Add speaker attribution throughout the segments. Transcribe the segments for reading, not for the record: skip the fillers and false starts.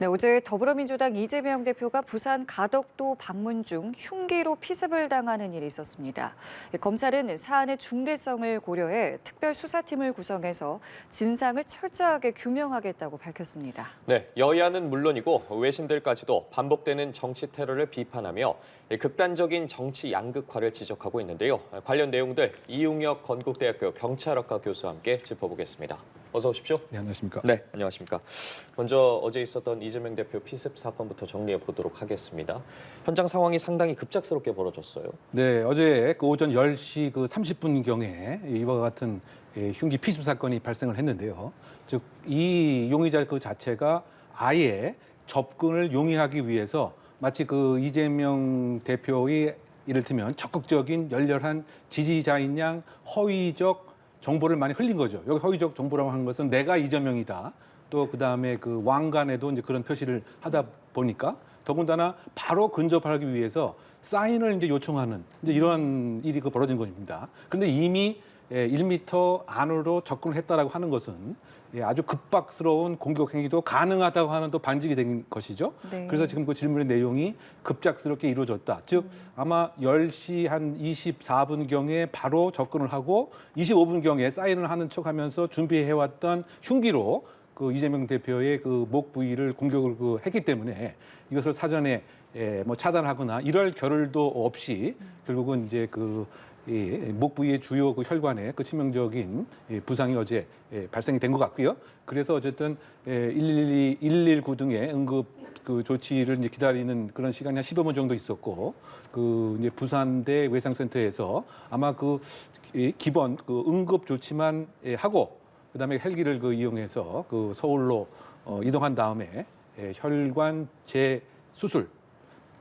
Speaker 1: 네, 어제 더불어민주당 이재명 대표가 부산 가덕도 방문 중 흉기로 피습을 당하는 일이 있었습니다. 검찰은 사안의 중대성을 고려해 특별수사팀을 구성해서 진상을 철저하게 규명하겠다고 밝혔습니다.
Speaker 2: 네, 여야는 물론이고 외신들까지도 반복되는 정치 테러를 비판하며 극단적인 정치 양극화를 지적하고 있는데요. 관련 내용들 이웅혁 건국대학교 경찰학과 교수와 함께 짚어보겠습니다. 어서 오십시오.
Speaker 3: 네, 안녕하십니까.
Speaker 2: 네, 안녕하십니까. 먼저 어제 있었던 이재명 대표 피습 사건부터 정리해 보도록 하겠습니다. 현장 상황이 상당히 급작스럽게 벌어졌어요.
Speaker 3: 네, 어제 그 오전 10시 30분경에 이와 같은 흉기 피습 사건이 발생을 했는데요. 즉, 이 용의자 그 자체가 아예 접근을 용이하기 위해서 마치 그 이재명 대표의 이를테면 적극적인 열렬한 지지자인 양 허위적 정보를 많이 흘린 거죠. 여기 허위적 정보라고 하는 것은 내가 이재명이다. 또 그다음에 그 왕관에도 이제 그런 표시를 하다 보니까 더군다나 바로 근접하기 위해서 사인을 이제 요청하는 이제 이런 일이 벌어진 겁니다. 그런데 이미 1m 안으로 접근을 했다라고 하는 것은 아주 급박스러운 공격 행위도 가능하다고 하는 또 반증이 된 것이죠.
Speaker 1: 네.
Speaker 3: 그래서 지금 그 질문의 내용이 급작스럽게 이루어졌다. 즉 아마 10시 한 24분경에 바로 접근을 하고 25분경에 사인을 하는 척하면서 준비해왔던 흉기로 그 이재명 대표의 그 목 부위를 공격을 했기 때문에 이것을 사전에 뭐 차단하거나 이럴 겨를도 없이 결국은 이제 목 부위의 주요 그 혈관에 그 치명적인 부상이 어제 발생이 된 것 같고요. 그래서 어쨌든 119 등의 응급 그 조치를 이제 기다리는 그런 시간이 한 15분 정도 있었고, 그 이제 부산대 외상센터에서 아마 그 기본 그 응급 조치만 하고 그다음에 헬기를 이용해서 그 서울로 이동한 다음에 혈관 재수술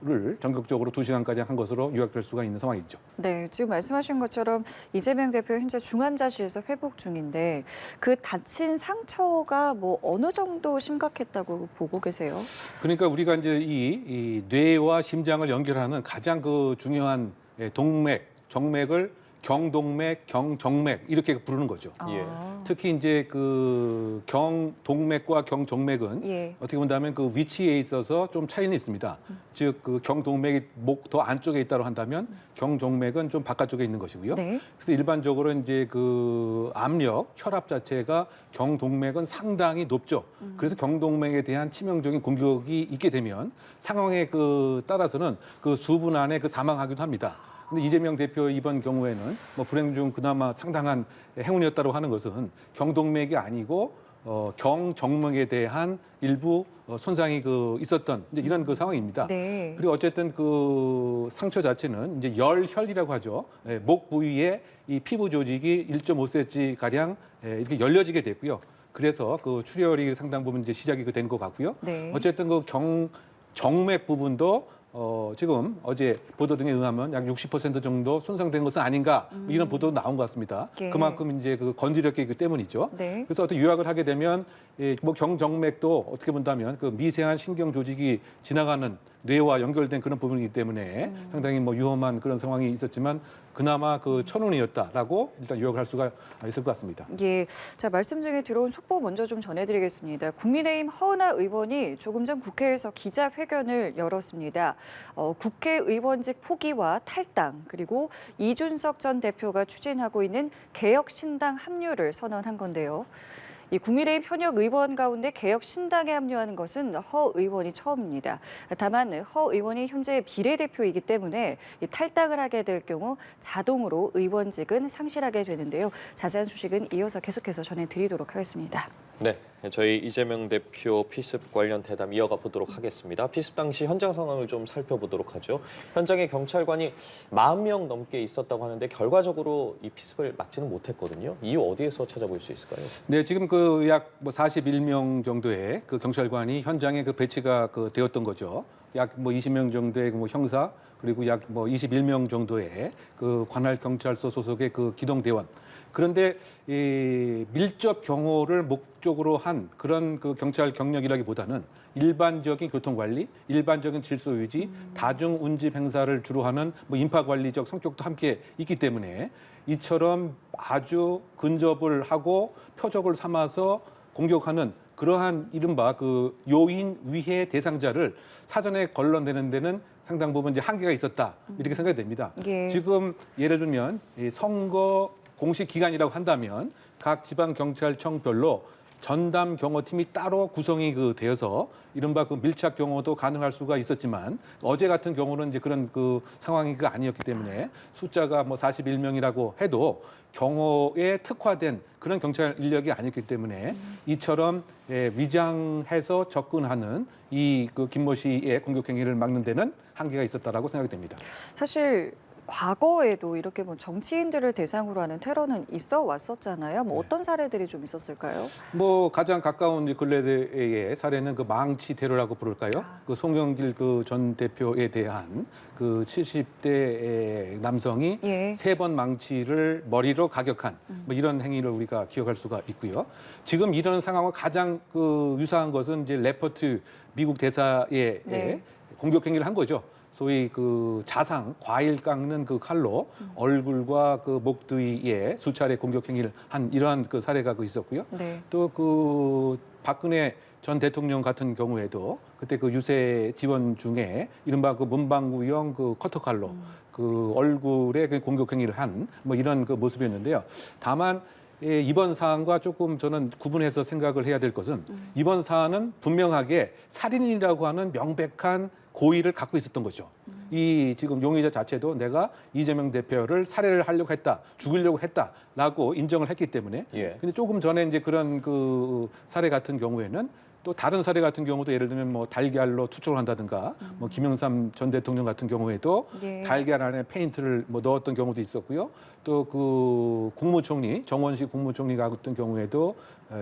Speaker 3: 를 전격적으로 2시간까지 한 것으로 요약될 수가 있는 상황이죠.
Speaker 1: 네, 지금 말씀하신 것처럼 이재명 대표 현재 중환자실에서 회복 중인데 그 다친 상처가 뭐 어느 정도 심각했다고 보고 계세요?
Speaker 3: 그러니까 우리가 이제 이 뇌와 심장을 연결하는 가장 그 중요한 동맥, 정맥을 경동맥, 경정맥 이렇게 부르는 거죠.
Speaker 2: 예.
Speaker 3: 특히 이제 그 경동맥과 경정맥은 어떻게 본다면 그 위치에 있어서 좀 차이는 있습니다. 즉 그 경동맥이 목 더 안쪽에 있다고 한다면 경정맥은 좀 바깥쪽에 있는 것이고요.
Speaker 1: 네.
Speaker 3: 그래서 일반적으로 이제 그 압력, 혈압 자체가 경동맥은 상당히 높죠. 그래서 경동맥에 대한 치명적인 공격이 있게 되면 상황에 따라서는 그 수분 안에 사망하기도 합니다. 근데 이재명 대표 이번 경우에는 뭐 불행 중 그나마 상당한 행운이었다고 하는 것은 경동맥이 아니고 경정맥에 대한 일부 손상이 있었던 이제 이런 상황입니다.
Speaker 1: 네.
Speaker 3: 그리고 어쨌든 그 상처 자체는 이제 열혈이라고 하죠. 목 부위에 이 피부 조직이 1.5cm 가량 이렇게 열려지게 됐고요. 그래서 그 출혈이 상당 부분 이제 시작이 된 것 같고요.
Speaker 1: 네.
Speaker 3: 어쨌든 그 경정맥 부분도 지금 어제 보도 등에 의하면 약 60% 정도 손상된 것은 아닌가 이런 보도 나온 것 같습니다.
Speaker 1: 예.
Speaker 3: 그만큼 이제 건드렸기 때문이죠.
Speaker 1: 네.
Speaker 3: 그래서 어떻게 요약을 하게 되면 뭐 경정맥도 어떻게 본다면 그 미세한 신경 조직이 지나가는 뇌와 연결된 그런 부분이기 때문에 상당히 뭐 위험한 그런 상황이 있었지만 그나마 천운이었다라고 일단 요약할 수가 있을 것 같습니다.
Speaker 1: 예, 자 말씀 중에 들어온 속보 먼저 좀 전해드리겠습니다. 국민의힘 허은하 의원이 조금 전 국회에서 기자회견을 열었습니다. 국회의원직 포기와 탈당 그리고 이준석 전 대표가 추진하고 있는 개혁신당 합류를 선언한 건데요. 이 국민의힘 현역 의원 가운데 개혁신당에 합류하는 것은 허 의원이 처음입니다. 다만 허 의원이 현재 비례대표이기 때문에 이 탈당을 하게 될 경우 자동으로 의원직은 상실하게 되는데요. 자세한 소식은 이어서 계속해서 전해드리도록 하겠습니다.
Speaker 2: 네, 저희 이재명 대표 피습 관련 대담 이어가 보도록 하겠습니다. 피습 당시 현장 상황을 좀 살펴보도록 하죠. 현장에 경찰관이 40명 넘게 있었다고 하는데 결과적으로 이 피습을 막지는 못했거든요. 이유 어디에서 찾아볼 수 있을까요?
Speaker 3: 네, 지금 약 41명 정도의 그 경찰관이 현장에 배치가 되었던 거죠. 약 20명 정도의 형사 그리고 약 21명 정도의 그 관할 경찰서 소속의 기동대원. 그런데 이 밀접 경호를 목적으로 한 그런 경찰 경력이라기보다는 일반적인 교통관리, 일반적인 질서 유지, 다중 운집 행사를 주로 하는 인파관리적 성격도 함께 있기 때문에 이처럼 아주 근접을 하고 표적을 삼아서 공격하는 그러한 이른바 그 요인 위해 대상자를 사전에 걸러내는 데는 상당 부분 이제 한계가 있었다 이렇게 생각이 됩니다.
Speaker 1: 예.
Speaker 3: 지금 예를 들면 이 선거 공식 기간이라고 한다면 각 지방 경찰청별로 전담 경호팀이 따로 구성이 되어서 이른바 그 밀착 경호도 가능할 수가 있었지만 어제 같은 경우는 이제 그런 그 상황이 아니었기 때문에 숫자가 뭐 41명이라고 해도 경호에 특화된 그런 경찰 인력이 아니었기 때문에 이처럼 위장해서 접근하는 이 그 김모 씨의 공격 행위를 막는 데는 한계가 있었다라고 생각이 됩니다.
Speaker 1: 사실 과거에도 이렇게 뭐 정치인들을 대상으로 하는 테러는 있어 왔었잖아요. 뭐 어떤 사례들이 좀 있었을까요?
Speaker 3: 뭐 가장 가까운 이제 근래의 사례는 그 망치 테러라고 부를까요? 그 송영길 그 전 대표에 대한 그 70대 남성이
Speaker 1: 예.
Speaker 3: 3번 망치를 머리로 가격한 뭐 이런 행위를 우리가 기억할 수가 있고요. 지금 이런 상황과 가장 그 유사한 것은 이제 레퍼트 미국 대사의
Speaker 1: 네.
Speaker 3: 공격 행위를 한 거죠. 소위 그 자상 과일 깎는 그 칼로 얼굴과 그 목 뒤에 수차례 공격 행위를 한 이러한 그 사례가 있었고요.
Speaker 1: 네.
Speaker 3: 또 그 박근혜 전 대통령 같은 경우에도 그때 그 유세 지원 중에 이른바 그 문방구형 그 커터칼로 그 얼굴에 그 공격 행위를 한 뭐 이런 그 모습이었는데요. 다만 이번 사안과 조금 저는 구분해서 생각을 해야 될 것은 이번 사안은 분명하게 살인이라고 하는 명백한 고의를 갖고 있었던 거죠. 이 지금 용의자 자체도 내가 이재명 대표를 살해를 하려고 했다, 죽이려고 했다라고 인정을 했기 때문에.
Speaker 2: 예.
Speaker 3: 근데 조금 전에 이제 그런 그 사례 같은 경우에는 또 다른 사례 같은 경우도 예를 들면 뭐 달걀로 투척을 한다든가 뭐 김영삼 전 대통령 같은 경우에도
Speaker 1: 예.
Speaker 3: 달걀 안에 페인트를 뭐 넣었던 경우도 있었고요. 또 그 국무총리 정원식 국무총리 같은 경우에도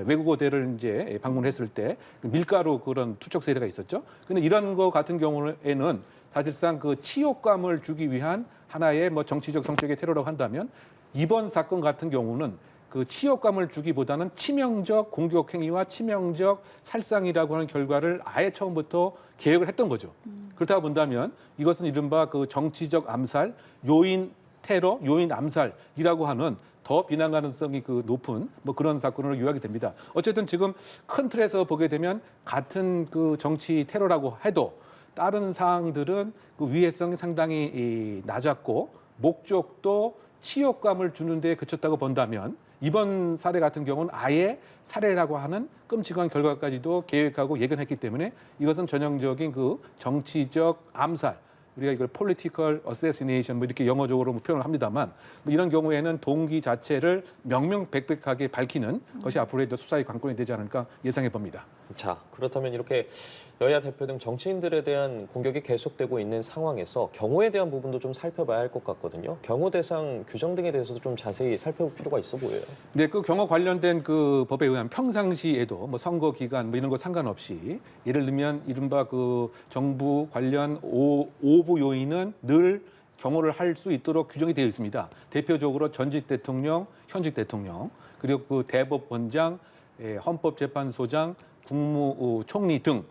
Speaker 3: 외국어대를 이제 방문했을 때 밀가루 그런 투척 세례가 있었죠. 근데 이런 거 같은 경우에는 사실상 그 치욕감을 주기 위한 하나의 뭐 정치적 성격의 테러라고 한다면 이번 사건 같은 경우는 그 치욕감을 주기보다는 치명적 공격 행위와 치명적 살상이라고 하는 결과를 아예 처음부터 계획을 했던 거죠. 그렇다 본다면 이것은 이른바 그 정치적 암살, 요인 테러, 요인 암살이라고 하는 더 비난 가능성이 그 높은 뭐 그런 사건으로 요약이 됩니다. 어쨌든 지금 큰 틀에서 보게 되면 같은 그 정치 테러라고 해도 다른 사항들은 그 위해성이 상당히 낮았고 목적도 치욕감을 주는 데 그쳤다고 본다면 이번 사례 같은 경우는 아예 살해라고 하는 끔찍한 결과까지도 계획하고 예견했기 때문에 이것은 전형적인 그 정치적 암살, 우리가 이걸 political assassination 뭐 이렇게 영어적으로 표현을 합니다만 뭐 이런 경우에는 동기 자체를 명명백백하게 밝히는 것이 앞으로의 수사의 관건이 되지 않을까 예상해 봅니다.
Speaker 2: 자, 그렇다면 이렇게 여야 대표 등 정치인들에 대한 공격이 계속되고 있는 상황에서 경호에 대한 부분도 좀 살펴봐야 할 것 같거든요. 경호 대상 규정 등에 대해서도 좀 자세히 살펴볼 필요가 있어 보여요.
Speaker 3: 네, 그 경호 관련된 그 법에 의하면 평상시에도 뭐 선거 기간 뭐 이런 거 상관없이 예를 들면 이른바 그 정부 관련 오부 요인은 늘 경호를 할 수 있도록 규정이 되어 있습니다. 대표적으로 전직 대통령, 현직 대통령, 그리고 그 대법원장, 헌법재판소장, 국무총리 등.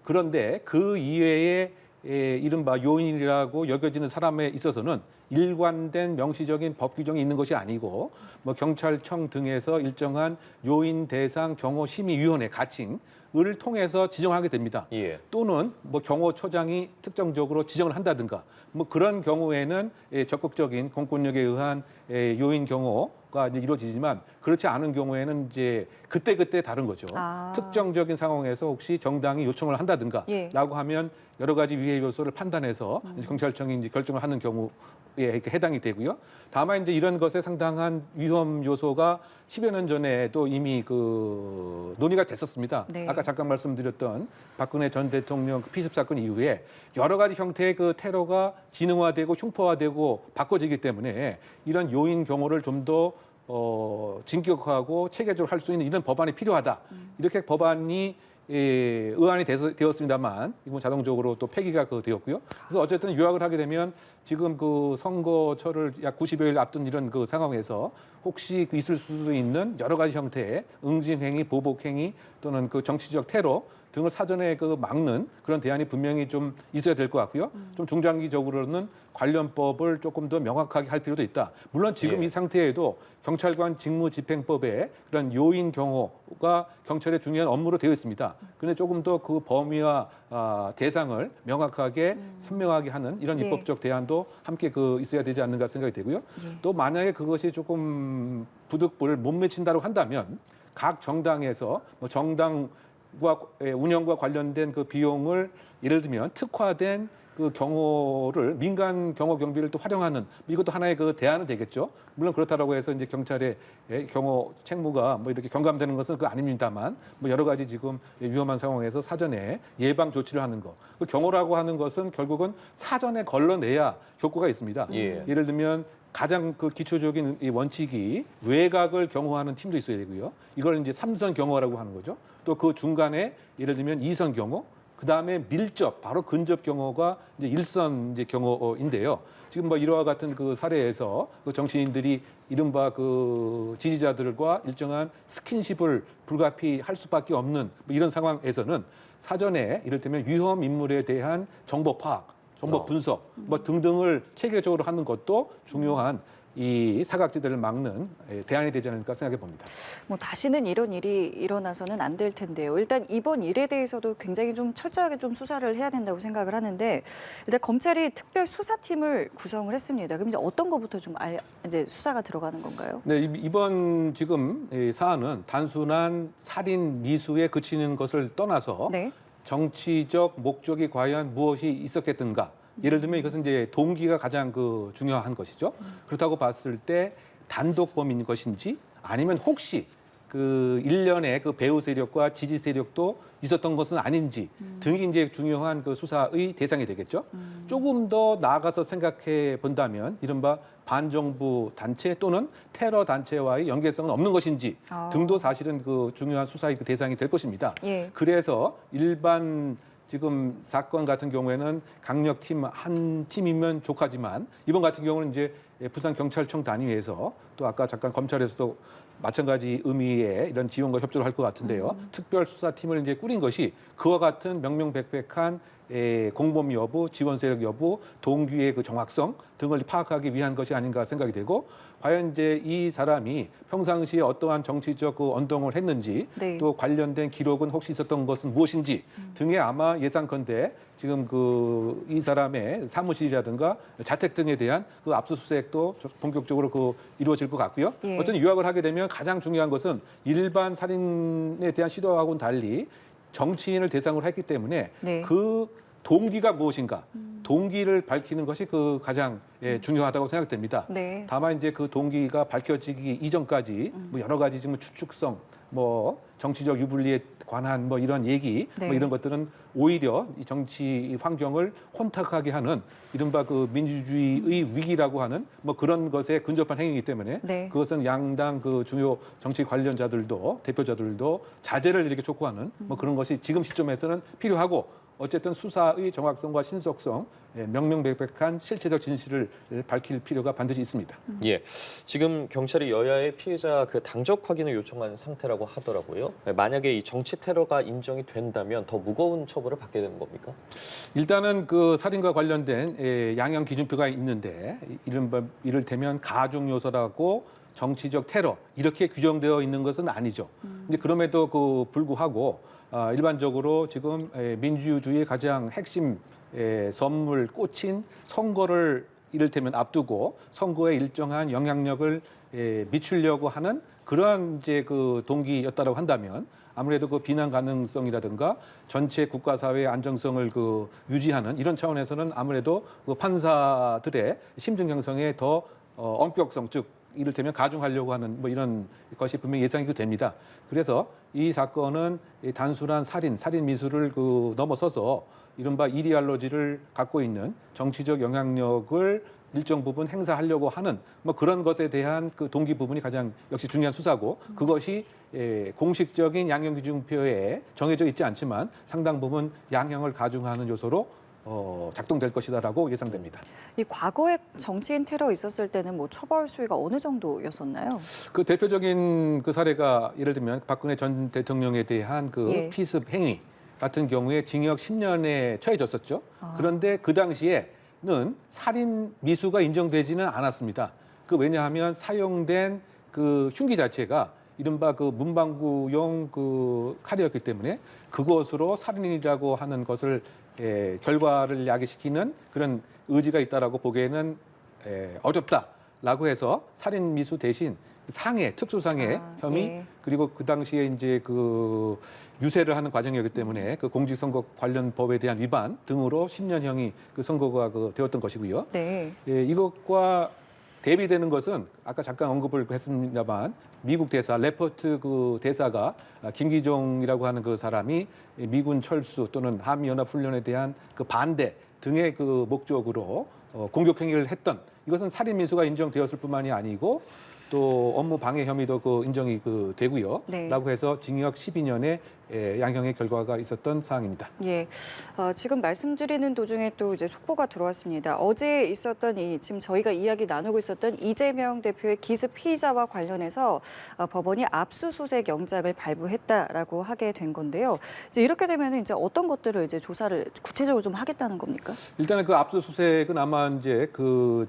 Speaker 3: 그런데 그 이외에 이른바 요인이라고 여겨지는 사람에 있어서는 일관된 명시적인 법 규정이 있는 것이 아니고 뭐 경찰청 등에서 일정한 요인 대상 경호 심의위원회 가칭을 통해서 지정하게 됩니다.
Speaker 2: 예.
Speaker 3: 또는 뭐 경호처장이 특정적으로 지정을 한다든가 뭐 그런 경우에는 적극적인 공권력에 의한 요인 경호가 이제 이루어지지만 그렇지 않은 경우에는 이제 그때 다른 거죠. 특정적인 상황에서 혹시 정당이 요청을 한다든가
Speaker 1: 예.
Speaker 3: 라고 하면 여러 가지 위해 요소를 판단해서 이제 경찰청이 이제 결정을 하는 경우에 이렇게 해당이 되고요. 다만 이제 이런 것에 상당한 위험 요소가 10여 년 전에도 이미 그 논의가 됐었습니다.
Speaker 1: 네.
Speaker 3: 아까 잠깐 말씀드렸던 박근혜 전 대통령 그 피습 사건 이후에 여러 가지 형태의 그 테러가 진흥화되고 흉포화되고 바꿔지기 때문에 이런 요인 경호를 좀 더 진격하고 체계적으로 할 수 있는 이런 법안이 필요하다. 이렇게 법안이 의안이 되었습니다만 이건 자동적으로 또 폐기가 되었고요. 그래서 어쨌든 요약을 하게 되면 지금 그 선거철을 약 90여일 앞둔 이런 그 상황에서 혹시 있을 수도 있는 여러 가지 형태의 응징행위, 보복행위 또는 그 정치적 테러 등을 사전에 그 막는 그런 대안이 분명히 좀 있어야 될 것 같고요. 좀 중장기적으로는 관련법을 조금 더 명확하게 할 필요도 있다. 물론 지금
Speaker 2: 예.
Speaker 3: 이 상태에도 경찰관 직무집행법에 그런 요인 경호가 경찰의 중요한 업무로 되어 있습니다. 그런데 조금 더 그 범위와 대상을 명확하게 선명하게 하는 이런
Speaker 1: 네.
Speaker 3: 입법적 대안도 함께 그 있어야 되지 않는가 생각이 되고요.
Speaker 1: 예.
Speaker 3: 또 만약에 그것이 조금 부득불 못 맺힌다고 한다면 각 정당에서 뭐 정당과 운영과 관련된 그 비용을 예를 들면 특화된 그 경호를 민간 경호 경비를 또 활용하는 이것도 하나의 그 대안은 되겠죠. 물론 그렇다라고 해서 이제 경찰의 경호 책무가 뭐 이렇게 경감되는 것은 그 아닙니다만 뭐 여러 가지 지금 위험한 상황에서 사전에 예방 조치를 하는 거. 그 경호라고 하는 것은 결국은 사전에 걸러내야 효과가 있습니다.
Speaker 2: 예.
Speaker 3: 예를 들면 가장 그 기초적인 이 원칙이 외곽을 경호하는 팀도 있어야 되고요. 이걸 이제 3선 경호라고 하는 거죠. 또 그 중간에 예를 들면 2선 경호, 그 다음에 밀접, 바로 근접 경호가 이제 1선 이제 경호인데요. 지금 뭐 이와 같은 그 사례에서 그 정치인들이 이른바 그 지지자들과 일정한 스킨십을 불가피할 수밖에 없는 뭐 이런 상황에서는 사전에 이를테면 위험 인물에 대한 정보 파악, 정보 분석 뭐 등등을 체계적으로 하는 것도 중요한 이 사각지대를 막는 대안이 되지 않을까 생각해 봅니다.
Speaker 1: 뭐 다시는 이런 일이 일어나서는 안 될 텐데요. 일단 이번 일에 대해서도 굉장히 좀 철저하게 좀 수사를 해야 된다고 생각을 하는데 일단 검찰이 특별 수사팀을 구성을 했습니다. 그럼 이제 어떤 것부터 좀 이제 수사가 들어가는 건가요?
Speaker 3: 네, 이번 지금 이 사안은 단순한 살인 미수에 그치는 것을 떠나서
Speaker 1: 네.
Speaker 3: 정치적 목적이 과연 무엇이 있었겠든가. 예를 들면 이것은 이제 동기가 가장 그 중요한 것이죠. 그렇다고 봤을 때 단독 범인 것인지 아니면 혹시 그 일련의 그 배후 세력과 지지 세력도 있었던 것은 아닌지 등이 이제 중요한 그 수사의 대상이 되겠죠. 조금 더 나아가서 생각해 본다면 이른바 반정부 단체 또는 테러 단체와의 연계성은 없는 것인지 등도 사실은 그 중요한 수사의 그 대상이 될 것입니다.
Speaker 1: 예.
Speaker 3: 그래서 일반 지금 사건 같은 경우에는 강력팀 한 팀이면 족하지만 이번 같은 경우는 이제 부산경찰청 단위에서 또 아까 잠깐 검찰에서도 마찬가지 의미의 이런 지원과 협조를 할 것 같은데요. 특별수사팀을 이제 꾸린 것이 그와 같은 명명백백한 공범 여부, 지원 세력 여부, 동기의 그 정확성 등을 파악하기 위한 것이 아닌가 생각이 되고 과연 이제 이 사람이 평상시에 어떠한 정치적 그 언동을 했는지
Speaker 1: 네.
Speaker 3: 또 관련된 기록은 혹시 있었던 것은 무엇인지 등에 아마 예상컨대 지금 그 이 사람의 사무실이라든가 자택 등에 대한 그 압수수색도 본격적으로 그 이루어질 것 같고요.
Speaker 1: 예.
Speaker 3: 어떤 요약을 하게 되면 가장 중요한 것은 일반 살인에 대한 시도하고는 달리 정치인을 대상으로 했기 때문에
Speaker 1: 네.
Speaker 3: 그 동기가 무엇인가, 동기를 밝히는 것이 그 가장 중요하다고 생각됩니다.
Speaker 1: 네.
Speaker 3: 다만 이제 그 동기가 밝혀지기 이전까지 뭐 여러 가지 지금 추측성, 뭐 정치적 유불리에 관한 뭐 이런 얘기,
Speaker 1: 네.
Speaker 3: 뭐 이런 것들은 오히려 이 정치 환경을 혼탁하게 하는 이른바 그 민주주의의 위기라고 하는 뭐 그런 것에 근접한 행위이기 때문에
Speaker 1: 네.
Speaker 3: 그것은 양당 그 주요 정치 관련자들도 대표자들도 자제를 이렇게 촉구하는 뭐 그런 것이 지금 시점에서는 필요하고 어쨌든 수사의 정확성과 신속성, 명명백백한 실체적 진실을 밝힐 필요가 반드시 있습니다.
Speaker 2: 예, 지금 경찰이 여야의 피해자 그 당적 확인을 요청한 상태라고 하더라고요. 만약에 이 정치 테러가 인정이 된다면 더 무거운 처벌을 받게 되는 겁니까?
Speaker 3: 일단은 그 살인과 관련된 양형 기준표가 있는데 이를테면 가중 요소라고 정치적 테러 이렇게 규정되어 있는 것은 아니죠. 이제 그럼에도 그 불구하고 일반적으로 지금 민주주의의 가장 핵심 선물 꽂힌 선거를 이를테면 앞두고 선거에 일정한 영향력을 미치려고 하는 그런 이제 그 동기였다라고 한다면 아무래도 그 비난 가능성이라든가 전체 국가 사회의 안정성을 그 유지하는 이런 차원에서는 아무래도 그 판사들의 심증 형성에 더 엄격성 즉 이를테면 가중하려고 하는 뭐 이런 것이 분명히 예상이 됩니다. 그래서 이 사건은 단순한 살인 미수를 그 넘어서서 이른바 이데올로지를 갖고 있는 정치적 영향력을 일정 부분 행사하려고 하는 뭐 그런 것에 대한 그 동기 부분이 가장 역시 중요한 수사고 그것이 공식적인 양형 기준표에 정해져 있지 않지만 상당 부분 양형을 가중하는 요소로 작동될 것이다라고 예상됩니다.
Speaker 1: 이 과거에 정치인 테러 있었을 때는 뭐 처벌 수위가 어느 정도였었나요?
Speaker 3: 그 대표적인 그 사례가 예를 들면 박근혜 전 대통령에 대한 그
Speaker 1: 예.
Speaker 3: 피습 행위 같은 경우에 징역 10년에 처해졌었죠. 그런데 그 당시에는 살인 미수가 인정되지는 않았습니다. 왜냐하면 사용된 그 흉기 자체가 이른바 그 문방구용 그 칼이었기 때문에 그것으로 살인이라고 하는 것을 결과를 야기시키는 그런 의지가 있다라고 보기에는 어렵다라고 해서 살인 미수 대신 상해, 특수상해 혐의
Speaker 1: 예.
Speaker 3: 그리고 그 당시에 이제 그 유세를 하는 과정이었기 때문에 그 공직선거 관련 법에 대한 위반 등으로 10년형이 그 선고가 되었던 것이고요.
Speaker 1: 네.
Speaker 3: 이것과 대비되는 것은 아까 잠깐 언급을 했습니다만 미국 대사 레퍼트 그 대사가 김기종이라고 하는 그 사람이 미군 철수 또는 한미연합훈련에 대한 그 반대 등의 그 목적으로 공격 행위를 했던 이것은 살인 미수가 인정되었을 뿐만이 아니고 또 업무 방해 혐의도 인정이 되고요.
Speaker 1: 네.
Speaker 3: 라고 해서 징역 12년의 양형의 결과가 있었던 사항입니다.
Speaker 1: 예, 지금 말씀드리는 도중에 또 이제 속보가 들어왔습니다. 어제 있었던 지금 저희가 이야기 나누고 있었던 이재명 대표의 기습 피의자와 관련해서 법원이 압수수색 영장을 발부했다라고 하게 된 건데요. 이제 이렇게 되면 이제 어떤 것들을 이제 조사를 구체적으로 좀 하겠다는 겁니까?
Speaker 3: 일단은 그 압수수색은 아마 이제 그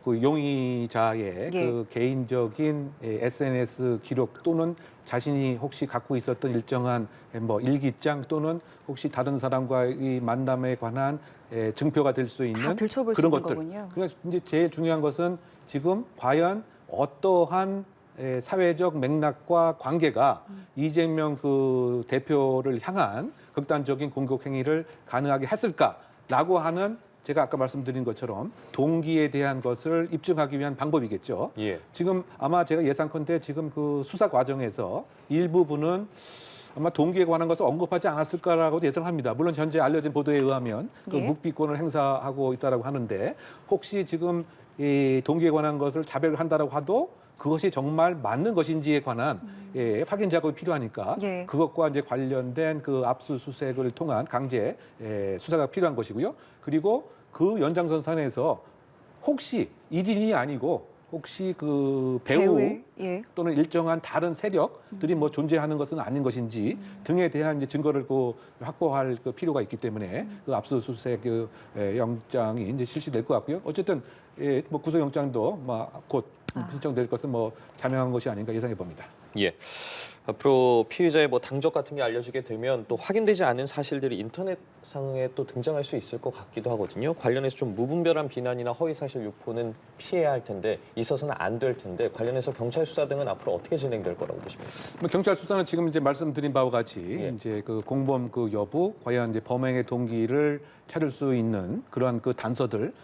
Speaker 3: 용의자의
Speaker 1: 예.
Speaker 3: 그 개인적인 SNS 기록 또는 자신이 혹시 갖고 있었던 일정한 뭐 일기장 또는 혹시 다른 사람과의 만남에 관한 증표가 될 수
Speaker 1: 다
Speaker 3: 있는
Speaker 1: 들춰볼 수
Speaker 3: 그런
Speaker 1: 있는
Speaker 3: 것들.
Speaker 1: 거군요.
Speaker 3: 그래서 이제 제일 중요한 것은 지금 과연 어떠한 사회적 맥락과 관계가 이재명 그 대표를 향한 극단적인 공격 행위를 가능하게 했을까라고 하는 제가 아까 말씀드린 것처럼 동기에 대한 것을 입증하기 위한 방법이겠죠.
Speaker 2: 예.
Speaker 3: 지금 아마 제가 예상컨대 지금 그 수사 과정에서 일부분은 아마 동기에 관한 것을 언급하지 않았을까라고 예상합니다. 물론 현재 알려진 보도에 의하면 그
Speaker 1: 예.
Speaker 3: 묵비권을 행사하고 있다라고 하는데 혹시 지금 이 동기에 관한 것을 자백을 한다라고 하도 그것이 정말 맞는 것인지에 관한 확인 작업이 필요하니까
Speaker 1: 예.
Speaker 3: 그것과 이제 관련된 그 압수수색을 통한 강제 수사가 필요한 것이고요. 그리고 그 연장선상에서 혹시 1인이 아니고 혹시 그 배우
Speaker 1: 배우의, 예.
Speaker 3: 또는 일정한 다른 세력들이 뭐 존재하는 것은 아닌 것인지 등에 대한 이제 증거를 확보할 필요가 있기 때문에 그 압수수색 영장이 이제 실시될 것 같고요. 어쨌든 뭐 구속영장도 곧 신청될 것은 뭐 자명한 것이 아닌가 예상해 봅니다.
Speaker 2: 예. 앞으로 피의자의 뭐 당적 같은 게 알려지게 되면 또 확인되지 않은 사실들이 인터넷상에 또 등장할 수 있을 것 같기도 하거든요. 관련해서 좀 무분별한 비난이나 허위사실 유포는 피해야 할 텐데 있어서는 안 될 텐데 관련해서 경찰 수사 등은 앞으로 어떻게 진행될 거라고 보십니까?
Speaker 3: 뭐 경찰 수사는 지금 이제 말씀드린 바와 같이
Speaker 2: 예.
Speaker 3: 이제 그 공범 여부, 과연 이제 범행의 동기를 찾을 수 있는 그러한 그 단서들,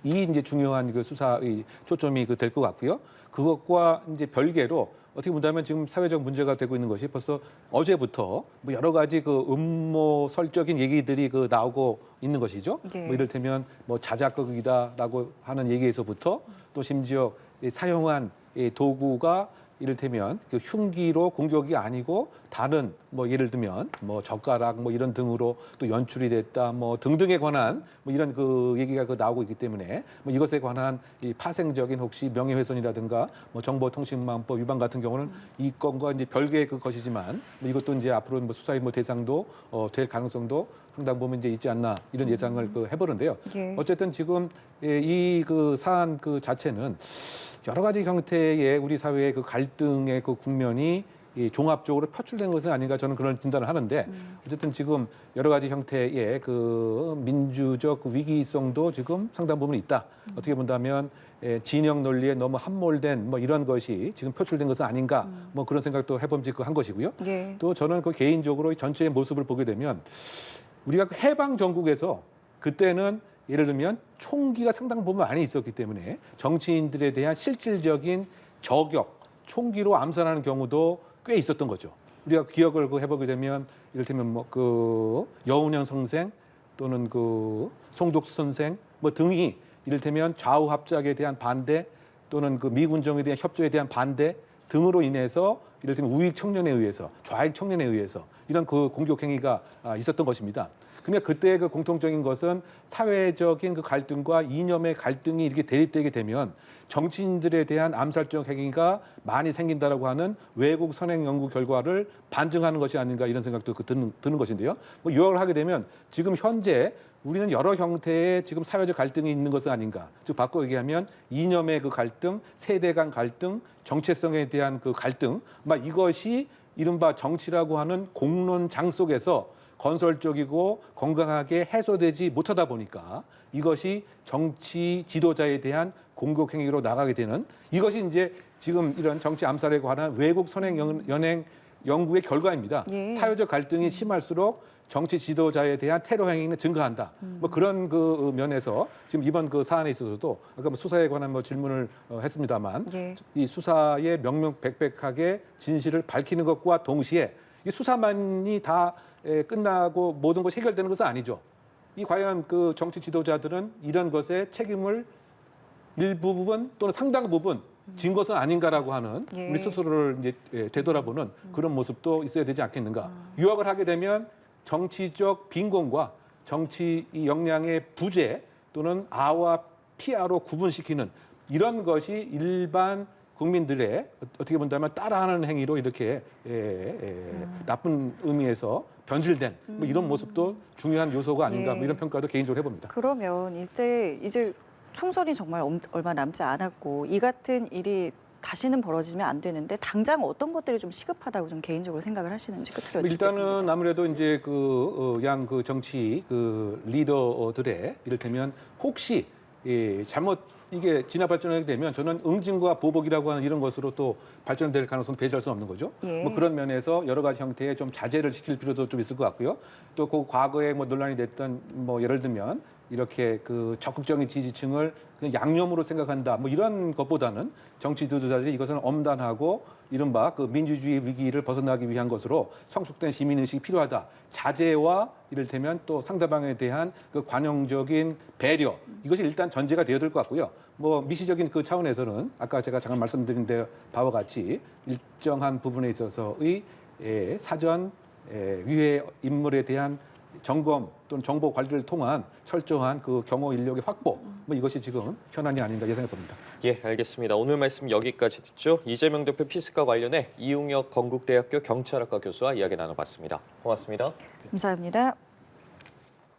Speaker 3: 이 이제 중요한 그 수사의 초점이 될 것 같고요. 그것과 이제 별개로 어떻게 본다면 지금 사회적 문제가 되고 있는 것이 벌써 어제부터 뭐 여러 가지 음모설적인 얘기들이 나오고 있는 것이죠.
Speaker 1: 예.
Speaker 3: 뭐 이를테면 뭐 자작극이다라고 하는 얘기에서부터 또 심지어 이 사용한 이 도구가 이를테면 그 흉기로 공격이 아니고 다른 뭐 예를 들면 뭐 젓가락 뭐 이런 등으로 또 연출이 됐다 뭐 등등에 관한 뭐 이런 그 얘기가 나오고 있기 때문에 뭐 이것에 관한 이 파생적인 혹시 명예훼손이라든가 뭐 정보통신망법 위반 같은 경우는 이 건과 이제 별개의 것이지만 뭐 이것도 이제 앞으로 뭐 수사의 뭐 대상도 될 가능성도 상당 부분 이제 있지 않나 이런 예상을 해보는데요.
Speaker 1: 예.
Speaker 3: 어쨌든 지금 이 사안 자체는 여러 가지 형태의 우리 사회의 갈등의 국면이 종합적으로 표출된 것은 아닌가 저는 그런 진단을 하는데 어쨌든 지금 여러 가지 형태의 민주적 위기성도 지금 상당 부분 있다. 어떻게 본다면 진영 논리에 너무 함몰된 뭐 이런 것이 지금 표출된 것은 아닌가 뭐 그런 생각도 해봄직한 것이고요.
Speaker 1: 예.
Speaker 3: 또 저는 개인적으로 전체의 모습을 보게 되면 우리가 해방 전국에서 그때는 예를 들면 총기가 상당 부분 많이 있었기 때문에 정치인들에 대한 실질적인 저격, 총기로 암살하는 경우도 꽤 있었던 거죠. 우리가 기억을 해보게 되면 이를테면 뭐 여운형 선생 또는 송독수 선생 뭐 등이 이를테면 좌우 합작에 대한 반대 또는 미군정에 대한 협조에 대한 반대 등으로 인해서 이를테면 우익 청년에 의해서 좌익 청년에 의해서 이런 그 공격 행위가 있었던 것입니다. 그러니까 그때 그 공통적인 것은 사회적인 그 갈등과 이념의 갈등이 이렇게 대립되게 되면 정치인들에 대한 암살적 행위가 많이 생긴다라고 하는 외국 선행 연구 결과를 반증하는 것이 아닌가 이런 생각도 드는 것인데요. 뭐 요약을 하게 되면 지금 현재 우리는 여러 형태의 지금 사회적 갈등이 있는 것은 아닌가. 즉 바꿔 얘기하면 이념의 그 갈등, 세대 간 갈등, 정체성에 대한 그 갈등, 막 이것이 이른바 정치라고 하는 공론장 속에서 건설적이고 건강하게 해소되지 못하다 보니까 이것이 정치 지도자에 대한 공격 행위로 나가게 되는 이것이 이제 지금 이런 정치 암살에 관한 외국 선행 연행 연구의 결과입니다.
Speaker 1: 예.
Speaker 3: 사회적 갈등이 심할수록 정치 지도자에 대한 테러 행위는 증가한다. 뭐 그런 그 면에서 지금 이번 그 사안에 있어서도 아까 뭐 수사에 관한 뭐 질문을 했습니다만
Speaker 1: 예.
Speaker 3: 이 수사의 명명백백하게 진실을 밝히는 것과 동시에 이 수사만이 다 끝나고 모든 것이 해결되는 것은 아니죠. 이 과연 그 정치 지도자들은 이런 것에 책임을 일부분 또는 상당 부분 진 것은 아닌가라고 하는
Speaker 1: 예.
Speaker 3: 우리 스스로를 이제 되돌아보는 그런 모습도 있어야 되지 않겠는가. 유학을 하게 되면 정치적 빈곤과 정치 이 역량의 부재 또는 아와 피아로 구분시키는 이런 것이 일반 국민들의 어떻게 본다면 따라하는 행위로 이렇게 나쁜 의미에서 변질된 뭐 이런 모습도 중요한 요소가 아닌가
Speaker 1: 예.
Speaker 3: 뭐 이런 평가도 개인적으로 해봅니다.
Speaker 1: 그러면 이때 이제 총선이 정말 얼마 남지 않았고 이 같은 일이 다시는 벌어지면 안 되는데 당장 어떤 것들이 좀 시급하다고 좀 개인적으로 생각을 하시는지 끝으로 여쭙겠습니다.
Speaker 3: 일단은 아무래도 이제 그 양 그 정치 그 리더들의 이를테면 혹시 잘못 이게 진화 발전하게 되면 저는 응징과 보복이라고 하는 이런 것으로 또 발전될 가능성은 배제할 수 없는 거죠.
Speaker 1: 예.
Speaker 3: 뭐 그런 면에서 여러 가지 형태의 좀 자제를 시킬 필요도 좀 있을 것 같고요. 또 그 과거에 뭐 논란이 됐던 뭐 예를 들면 이렇게 그 적극적인 지지층을 그냥 양념으로 생각한다. 뭐 이런 것보다는 정치 지도자들이 이것은 엄단하고 이른바 그 민주주의 위기를 벗어나기 위한 것으로 성숙된 시민의식이 필요하다. 자제와 이를테면 또 상대방에 대한 그 관용적인 배려 이것이 일단 전제가 되어야 될 것 같고요. 뭐 미시적인 그 차원에서는 아까 제가 잠깐 말씀드린 바와 같이 일정한 부분에 있어서의 사전 위해 인물에 대한 점검 또는 정보 관리를 통한 철저한 그 경호 인력의 확보 뭐 이것이 지금 현안이 아닌가 예상해 봅니다.
Speaker 2: 예, 알겠습니다. 오늘 말씀 여기까지 듣죠. 이재명 대표 피습과 관련해 이웅혁 건국대학교 경찰학과 교수와 이야기 나눠봤습니다. 고맙습니다.
Speaker 1: 감사합니다.